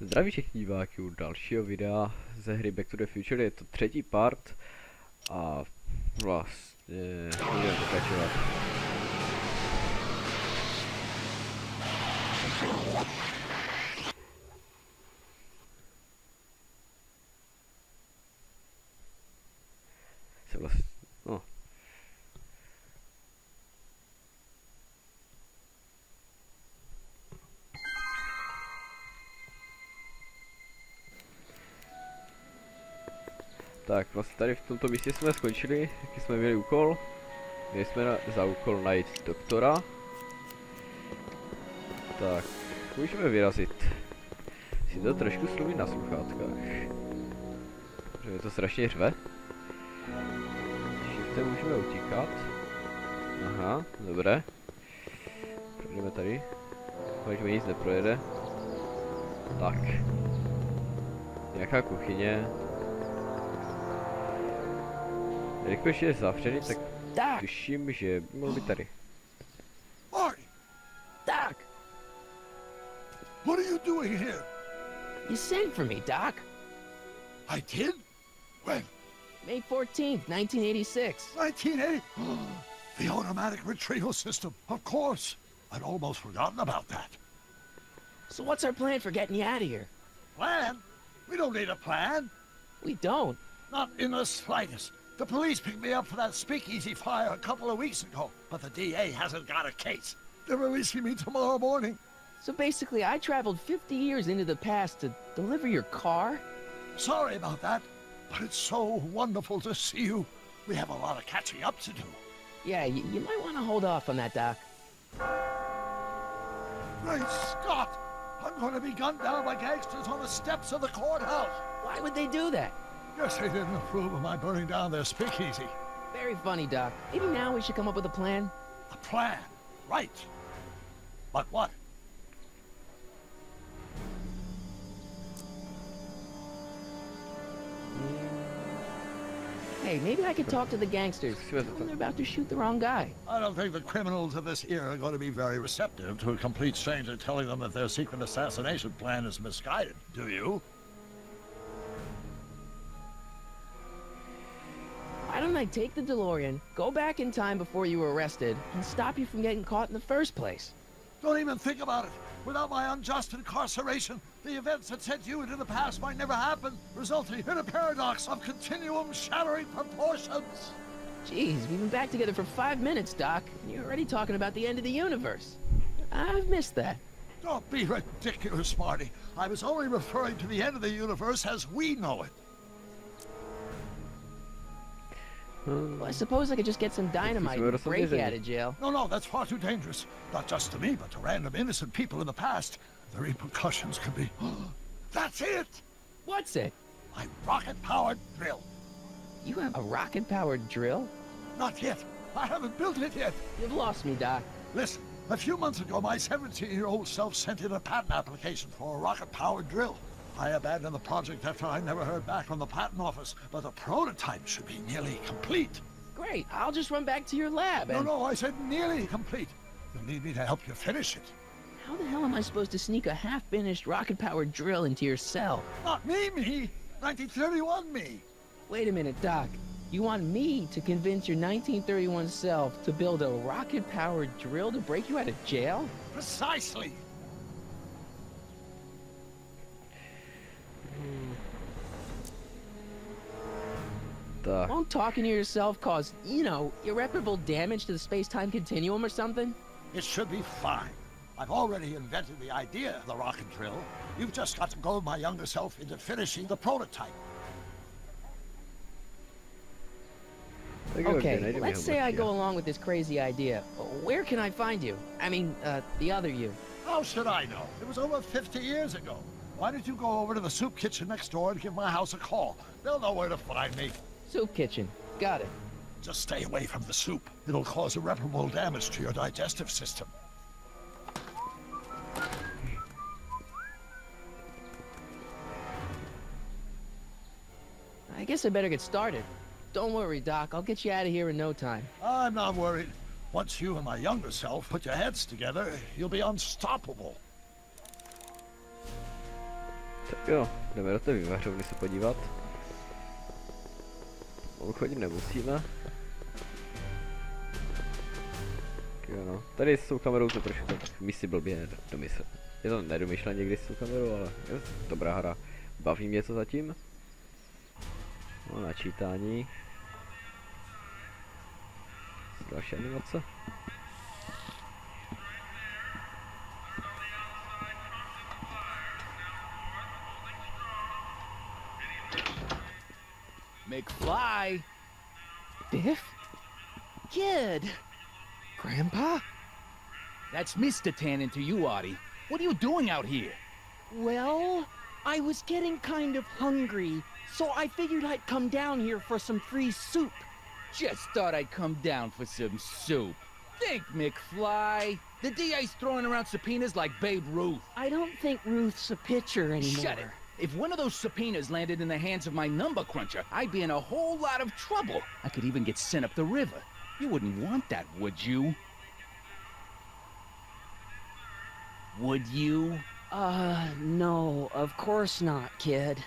Zdraví všechny diváky u dalšího videa ze hry Back to the Future, je to třetí part a vlastně budeme pokračovat. Se vlastně, no. Tak vlastně tady v tomto místě jsme skončili, jaký jsme měli úkol. Měli jsme za úkol najít doktora. Tak, můžeme vyrazit. Si to trošku slumí na sluchátkách. Protože to strašně řve. Shiftem můžeme utíkat. Aha, dobré. Projdeme tady. Můžeme nic neprojede. Tak. Nějaká kuchyně. Jelikož je zavřený, tak tuším, že by mohl být tady. Marty! Doc! What are you doing here? You sent for me, Doc. I did? When? May 14th, 1986. 1980? The automatic retrieval system, of course. I'd almost forgotten about that. So what's our plan for getting you out of here? Plan? We don't need a plan. We don't. Not in the slightest. The police picked me up for that speakeasy fire a couple of weeks ago, but the DA hasn't got a case. They're releasing me tomorrow morning. So basically, I traveled 50 years into the past to deliver your car? Sorry about that, but it's so wonderful to see you. We have a lot of catching up to do. Yeah, you might want to hold off on that, Doc. Great Scott! I'm going to be gunned down by gangsters on the steps of the courthouse. Why would they do that? Guess they didn't approve of my burning down their speakeasy. Very funny, Doc. Maybe now we should come up with a plan? A plan, right. But what? Hey, maybe I could talk to the gangsters. Tell them they're about to shoot the wrong guy. I don't think the criminals of this era are going to be very receptive to a complete stranger telling them that their secret assassination plan is misguided. Do you? Why don't I take the DeLorean, go back in time before you were arrested, and stop you from getting caught in the first place? Don't even think about it. Without my unjust incarceration, the events that sent you into the past might never happen, resulting in a paradox of continuum-shattering proportions. Jeez, we've been back together for 5 minutes, Doc, and you're already talking about the end of the universe. I've missed that. Don't be ridiculous, Marty. I was only referring to the end of the universe as we know it. Well, I suppose I could just get some dynamite and break you out of jail. No, that's far too dangerous. Not just to me, but to random innocent people in the past. The repercussions could be... That's it! What's it? My rocket-powered drill. You have a rocket-powered drill? Not yet. I haven't built it yet. You've lost me, Doc. Listen, a few months ago, my 17-year-old self sent in a patent application for a rocket-powered drill. I abandoned the project after I never heard back from the patent office, but the prototype should be nearly complete. Great, I'll just run back to your lab and... No, I said nearly complete. You'll need me to help you finish it. How the hell am I supposed to sneak a half-finished rocket-powered drill into your cell? Not me! 1931 me! Wait a minute, Doc. You want me to convince your 1931 self to build a rocket-powered drill to break you out of jail? Precisely! Won't talking to yourself cause, you know, irreparable damage to the space-time continuum or something? It should be fine. I've already invented the idea of the rocket drill. You've just got to goad my younger self into finishing the prototype. Okay, let's say I go along with this crazy idea. Where can I find you? I mean, the other you. How should I know? It was over 50 years ago. Why don't you go over to the soup kitchen next door and give my house a call? They'll know where to find me. Soup kitchen. Got it. Just stay away from the soup. It'll cause irreparable damage to your digestive system. I guess I better get started. Don't worry, Doc. I'll get you out of here in no time. I'm not worried. Once you and my younger self put your heads together, you'll be unstoppable. jo, jdeme do té vývařovny se podívat. Chodit nemusíme. Jo no, tady s tou kamerou to trošku tak mi si blbě domysl. Je to nedomyšlené někdy s tou kamerou, ale je to dobrá hra. Baví mě to zatím. No, načítání. Další animace. McFly! Biff? Kid! Grandpa? That's Mr. Tannen to you, Artie. What are you doing out here? Well, I was getting kind of hungry, so I figured I'd come down here for some free soup. Just thought I'd come down for some soup. Think, McFly. The DA's throwing around subpoenas like Babe Ruth. I don't think Ruth's a pitcher anymore. Shut it. If one of those subpoenas landed in the hands of my number cruncher, I'd be in a whole lot of trouble. I could even get sent up the river. You wouldn't want that, would you? Would you? No, of course not, kid.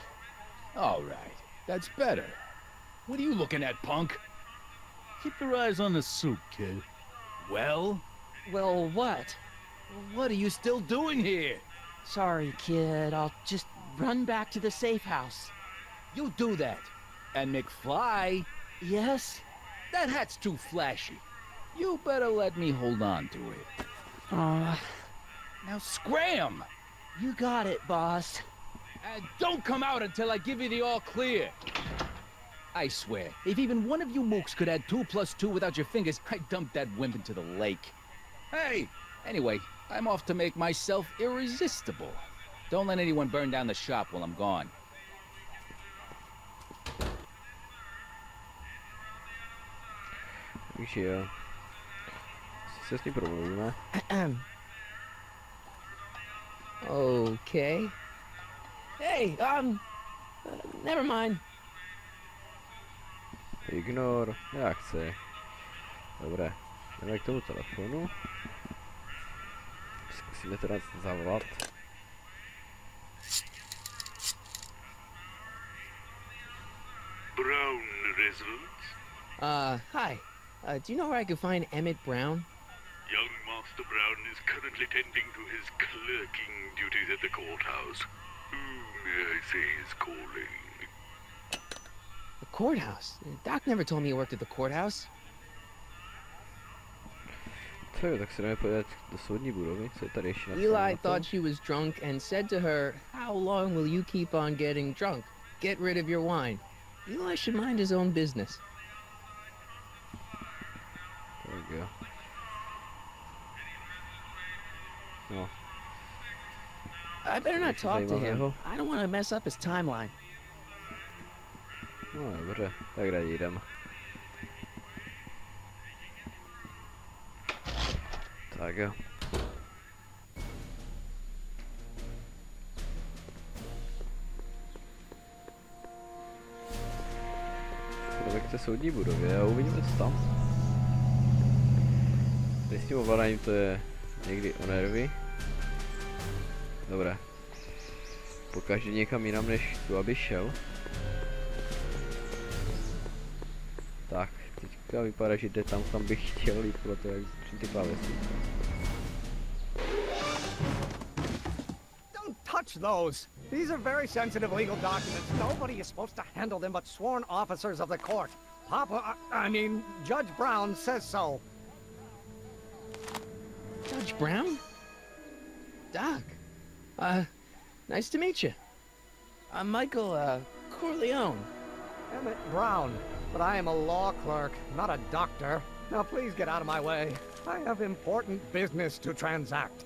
All right, that's better. What are you looking at, punk? Keep your eyes on the soup, kid. Well? Well, what? What are you still doing here? Sorry, kid. I'll just run back to the safe house. You do that. And McFly, Yes? that hat's too flashy. You better let me hold on to it. Now scram! You got it, boss. And don't come out until I give you the all clear. I swear, if even one of you mooks could add 2 + 2 without your fingers, I'd dump that wimp into the lake. Hey! Anyway, I'm off to make myself irresistible. Don't let anyone burn down the shop while I'm gone. Takže jo. Asi se s ním promluvíme. Okay. Hey, never mind. Ignor, já chci. Dobré, jdeme k tomu telefonu. Zkusíme teda zavolat. Brown residence? Hi. Do you know where I could find Emmett Brown? Young Master Brown is currently tending to his clerking duties at the courthouse. Who may I say is calling? The courthouse? Doc never told me you worked at the courthouse. Co jo, tak se jdeme podívat do soudní budovy, co je tady ještě napsané Eli na tom? thought she was drunk and said to her, "How long will you keep on getting drunk? Get rid of your wine." Eli should mind his own business. Tak jo. No, I better not Ještě talk to zajímavého. him. I don't want to mess up his timeline. no dobře, tak raději jdem. Tak jo. Jdeme k té soudní budově a uvidíme, co tam. Teď s tím ovládáním to je někdy o nervy. Dobré. Pokaždé někam jinam než tu, aby šel. Tak, teďka vypadá, že jde tam, kam bych chtěl jít, proto jak při ty klávesy. Don't touch those. These are very sensitive legal documents. Nobody is supposed to handle them but sworn officers of the court. Papa, I mean, Judge Brown says so. Judge Brown? Doc. Nice to meet you. I'm Michael, Corleone. Emmett Brown, but I am a law clerk, not a doctor. Now please get out of my way. I have important business to transact.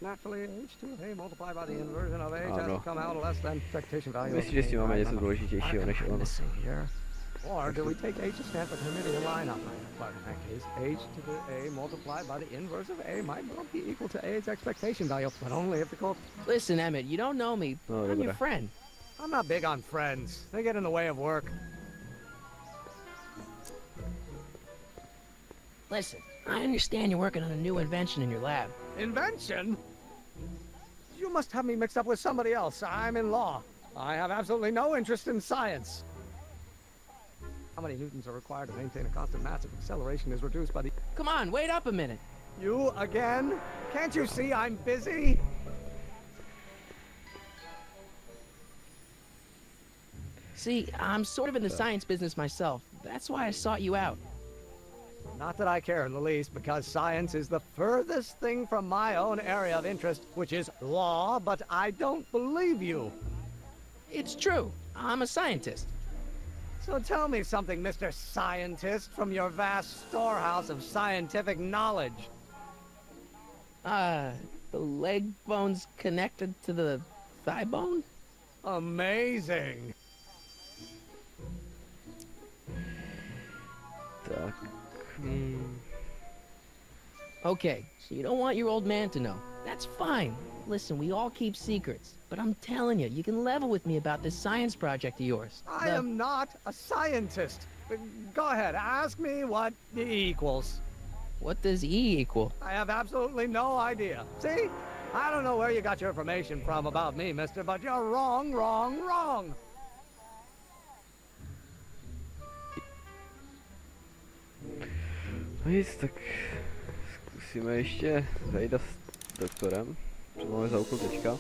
Naturally, h2a multiplied by the inversion of h has to come out less than expectation value. Myslím, že s tím máme něco důležitějšího než on. Or do we take h to stand for Hermitian line up? But in that case, h to the a multiplied by the inverse of a might well be equal to a's expectation value, but only if the court... Listen, Emmett, you don't know me. Oh, I'm your dobré. friend. I'm not big on friends. They get in the way of work. Listen, I understand you're working on a new invention in your lab. Invention? You must have me mixed up with somebody else. I'm in law. I have absolutely no interest in science. How many newtons are required to maintain a constant mass if acceleration is reduced by the... Come on, wait up a minute. You again? Can't you see I'm busy? See, I'm sort of in the science business myself. That's why I sought you out. Not that I care in the least, because science is the furthest thing from my own area of interest, which is law, but I don't believe you. It's true. I'm a scientist. So tell me something, Mr. Scientist, from your vast storehouse of scientific knowledge. The leg bone's connected to the thigh bone? Amazing. Tak. Okay, so you don't want your old man to know. That's fine. Listen, we all keep secrets. But I'm telling you, you can level with me about this science project of yours. I am not a scientist. Go ahead, ask me what E equals. What does E equal? I have absolutely no idea. See? I don't know where you got your information from about me, mister, but you're wrong, wrong, wrong. Nic, tak zkusíme ještě zajít s doktorem, co máme za úkol teďka.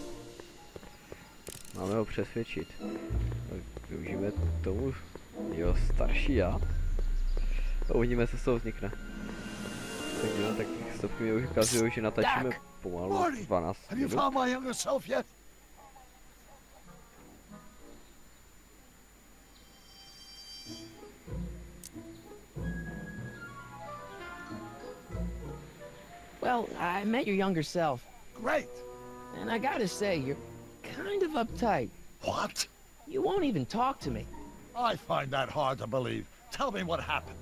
Máme ho přesvědčit. Tak využijeme tomu jeho starší já. A uvidíme, co z toho vznikne. Takže tak stopky mi už ukazují, že natačíme pomalu 12 Have you minut. found my younger self yet? Well, I met your younger self. Great. And I gotta say, you're kind of uptight. What? You won't even talk to me. I find that hard to believe. Tell me what happened.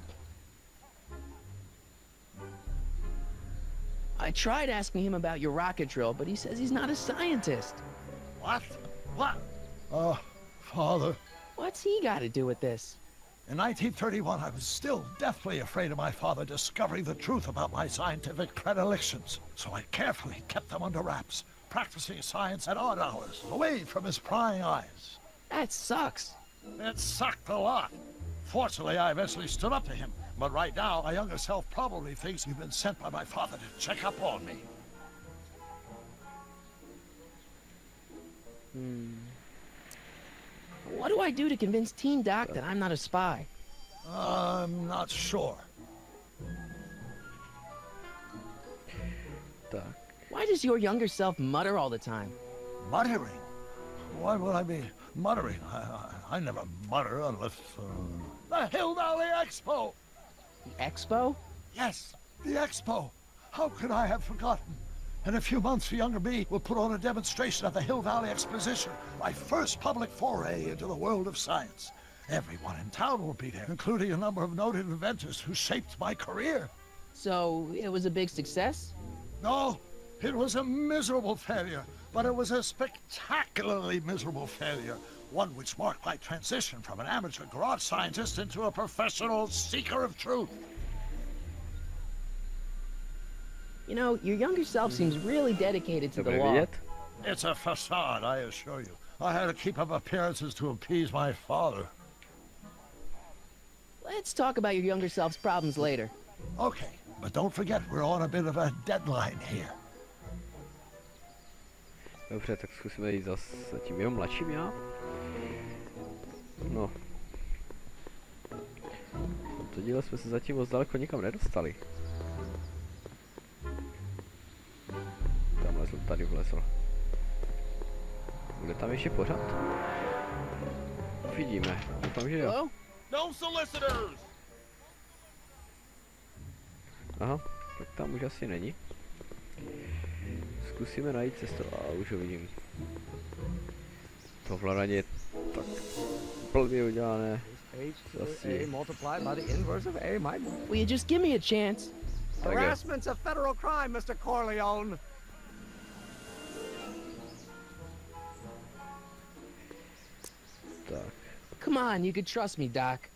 I tried asking him about your rocket drill, but he says he's not a scientist. What? What? Oh, Father. What's he got to do with this? In 1931, I was still deathly afraid of my father discovering the truth about my scientific predilections. So I carefully kept them under wraps, practicing science at odd hours, away from his prying eyes. That sucks. It sucked a lot. Fortunately, I eventually stood up to him. But right now, my younger self probably thinks you've been sent by my father to check up on me. What do I do to convince Teen Doc that I'm not a spy? I'm not sure. Tak. Why does your younger self mutter all the time? Muttering? Why would I be muttering? I never mutter unless... The Hill Valley Expo! The Expo? Yes, the Expo. How could I have forgotten? In a few months, the younger me will put on a demonstration at the Hill Valley Exposition, my first public foray into the world of science. Everyone in town will be there, including a number of noted inventors who shaped my career. So, it was a big success? No, it was a miserable failure, but it was a spectacularly miserable failure. One which marked my transition from an amateur garage scientist into a professional seeker of truth. You know, your younger self seems really dedicated to the law. Vidět? It's a facade, I assure you. I had to keep up appearances to appease my father. Let's talk about your younger self's problems later. Okay, but don't forget we're on a bit of a deadline here. Dobře, tak zkusíme jít za tím jeho mladším já. No. V tomto díle jsme se zatím moc daleko nikam nedostali. Tam lezl, tady vlezl. Bude tam ještě pořád? Uvidíme. Doufám, že jo. No solicitors! Aha, tak tam už asi není. Zkusíme najít cestu a už ho vidím. To ovládání je tak blbě udělané. A multiplied by the inverse of A might... Will you just give me a chance? Harassment's a federal crime, Mr. Corleone. Tak. Come on, you could trust me, Doc.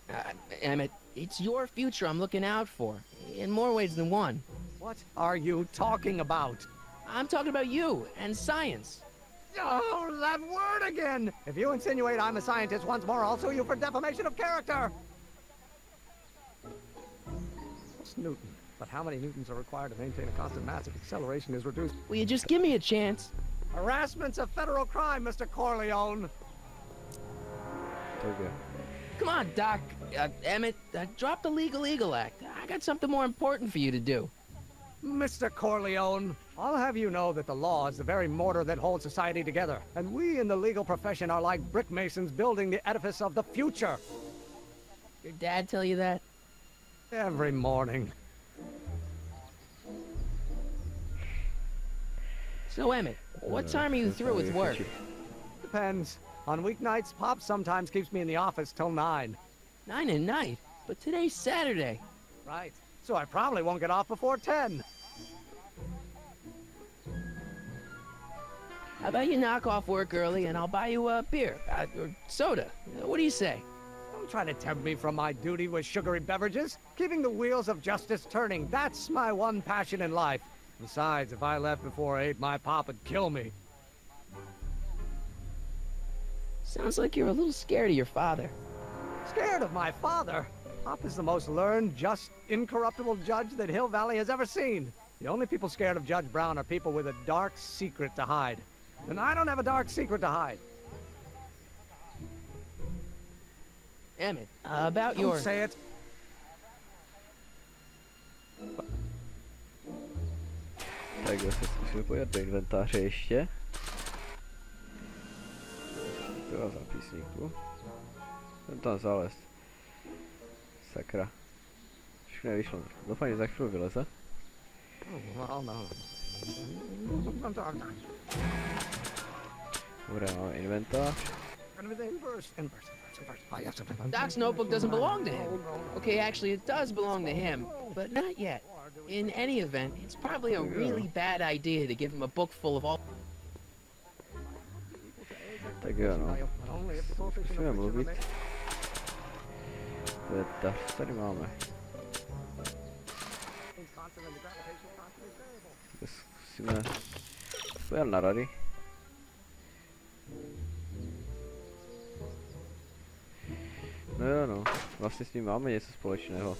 Emmett, it's your future I'm looking out for, in more ways than one. What are you talking about? I'm talking about you and science. Oh, that word again! If you insinuate I'm a scientist once more, I'll sue you for defamation of character! It's Newton. But how many newtons are required to maintain a constant mass if acceleration is reduced? Will you just give me a chance? Harassment's a federal crime, Mr. Corleone! Tak jo. Come on, Doc. Emmett, drop the Legal Eagle Act. I got something more important for you to do. Mr. Corleone, I'll have you know that the law is the very mortar that holds society together, and we in the legal profession are like brick masons building the edifice of the future. Your dad tell you that? Every morning. So, Emmett, what time are you through with work? Depends. On weeknights, Pop sometimes keeps me in the office till 9. 9 at night? But today's Saturday. Right. So I probably won't get off before 10. How about you knock off work early and I'll buy you a beer, or soda. What do you say? Don't try to tempt me from my duty with sugary beverages. Keeping the wheels of justice turning, that's my one passion in life. Besides, if I left before 8, my pop would kill me. Sounds like you're a little scared of your father. Scared of my father? Pop is the most learned, just, incorruptible judge that Hill Valley has ever seen. The only people scared of Judge Brown are people with a dark secret to hide. And I don't have a dark secret to hide. Emmett, about your... Don't say it. Tak zase zkusíme podívat do inventáře ještě. Byla zápisníku. Jsem tam zalézt. Sakra. Všechno nevyšlo. Doufám, že za chvíli vyleze. Dobré, máme inventář. Doc's notebook doesn't belong to him. Okay, actually it does belong to him, but not yet. In any event, it's probably a really bad idea to give him a book full of all... Tak jo, no. Musíme mluvit. Tak, tady máme. Zkusíme pojít na rady. No jo, no. Vlastně s ním máme něco společného.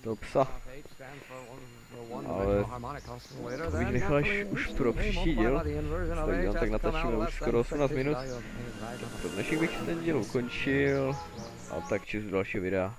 Toho psa. Ale bych nechal až už pro příští díl. Tak natačíme už skoro 18 minut. Pro dnešek bych ten díl ukončil. A tak čus dalšího videa.